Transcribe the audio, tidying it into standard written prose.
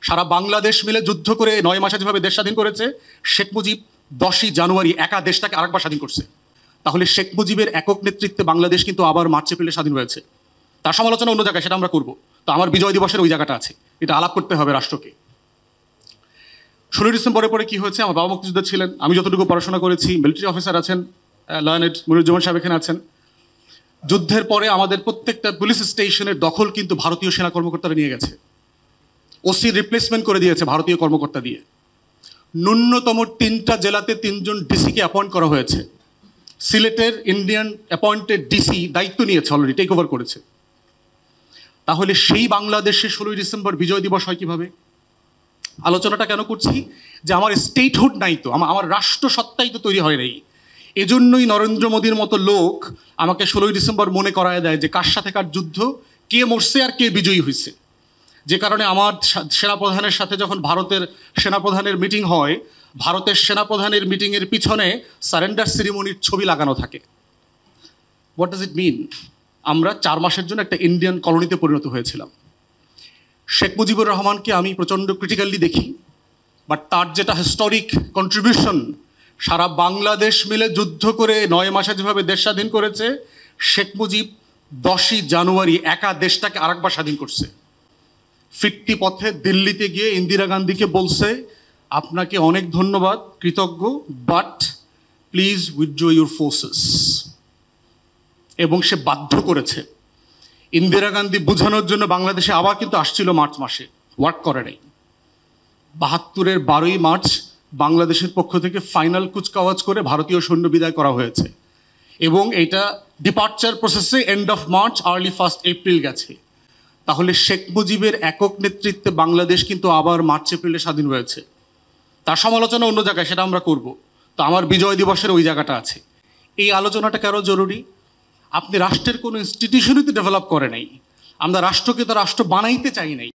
সারা বাংলাদেশ মিলে যুদ্ধ করে 9 মাসে যেভাবে দেশ স্বাধীন করেছে, শেখ মুজিব 10ই জানুয়ারি একা দেশটাকে আরেকবার স্বাধীন করছে। তাহলে শেখ মুজিবের একক নেতৃত্বে বাংলাদেশ কিন্তু আবার মার্চ এপ্রিলে স্বাধীন হয়েছে। তার সমালোচনা অন্য জায়গায়, সেটা আমরা করব। তো আমার বিজয় দিবসের ওই জায়গাটা আছে, এটা আলাপ করতে হবে রাষ্ট্রকে। 16 ডিসেম্বরের পরে কি হয়েছে, আমার বাবা মুক্তিযোদ্ধা ছিলেন, আমি যতটুকু পড়াশোনা করেছি, মিলিটারি অফিসার আছেন, লার্নেড মনিরুজ্জামান সাহেব এখানে আছেন। যুদ্ধের পরে আমাদের প্রত্যেকটা পুলিশ স্টেশনের দখল কিন্তু ভারতীয় সেনা কর্মকর্তারা নিয়ে গেছে। ওসি রিপ্লেসমেন্ট করে দিয়েছে ভারতীয় কর্মকর্তা দিয়ে। ন্যূনতম 3টা জেলাতে 3 জন ডিসিকে অ্যাপয়েন্ট করা হয়েছে। সিলেটের ইন্ডিয়ান অ্যাপয়েন্টেড ডিসি দায়িত্ব নিয়েছে, অলরেডি টেক ওভার করেছে। তাহলে সেই বাংলাদেশে 16 ডিসেম্বর বিজয় দিবস হয় কিভাবে? আলোচনাটা কেন করছি, যে আমার স্টেটহুড নাই তো, আমার রাষ্ট্র সত্তাই তো তৈরি হয় নাই। এজন্যই নরেন্দ্র মোদীর মতো লোক আমাকে 16 ডিসেম্বর মনে করায় দেয় যে কার সাথে কার যুদ্ধ, কে মরছে আর কে বিজয়ী হয়েছে। যে কারণে আমার সেনাপ্রধানের সাথে যখন ভারতের সেনাপ্রধানের মিটিং হয়, ভারতের সেনাপ্রধানের মিটিংয়ের পিছনে সারেন্ডার সেরিমনির ছবি লাগানো থাকে। হোয়াট ডাজ ইট মিন? আমরা 4 মাসের জন্য একটা ইন্ডিয়ান কলোনিতে পরিণত হয়েছিলাম। শেখ মুজিবুর রহমানকে আমি প্রচণ্ড ক্রিটিক্যালি দেখি, বাট তার যেটা হিস্টোরিক কন্ট্রিবিউশন, সারা বাংলাদেশ মিলে যুদ্ধ করে 9 মাসে যেভাবে দেশ স্বাধীন করেছে, শেখ মুজিব 10ই জানুয়ারি একা দেশটাকে আরেকবার স্বাধীন করছে। ফিরতি পথে দিল্লিতে গিয়ে ইন্দিরা গান্ধীকে বলছে, আপনাকে অনেক ধন্যবাদ, কৃতজ্ঞ, but please withdraw your forces. এবং সে বাধ্য করেছে। ইন্দিরা গান্ধী বোঝানোর জন্য বাংলাদেশে আবার কিন্তু আসছিল মার্চ মাসে, ওয়ার্ক করে নাই। 72-এর 12ই মার্চ বাংলাদেশের পক্ষ থেকে ফাইনাল কুচকাওয়াজ করে ভারতীয় সৈন্য বিদায় করা হয়েছে, এবং এটা ডিপার্চার প্রসেসে end of March early 1 April গেছে। তাহলে শেখ মুজিবের একক নেতৃত্বে বাংলাদেশ কিন্তু আবার মার্চ এপ্রিলে স্বাধীন হয়েছে। তার সমালোচনা অন্য জায়গায়, সেটা আমরা করব। তো আমার বিজয় দিবসের ওই জায়গাটা আছে। এই আলোচনাটা কেন জরুরি? আপনি রাষ্ট্রের কোনো ইনস্টিটিউশনই তো ডেভেলপ করে নাই। আমরা রাষ্ট্রকে তো রাষ্ট্র বানাইতে চাই নাই।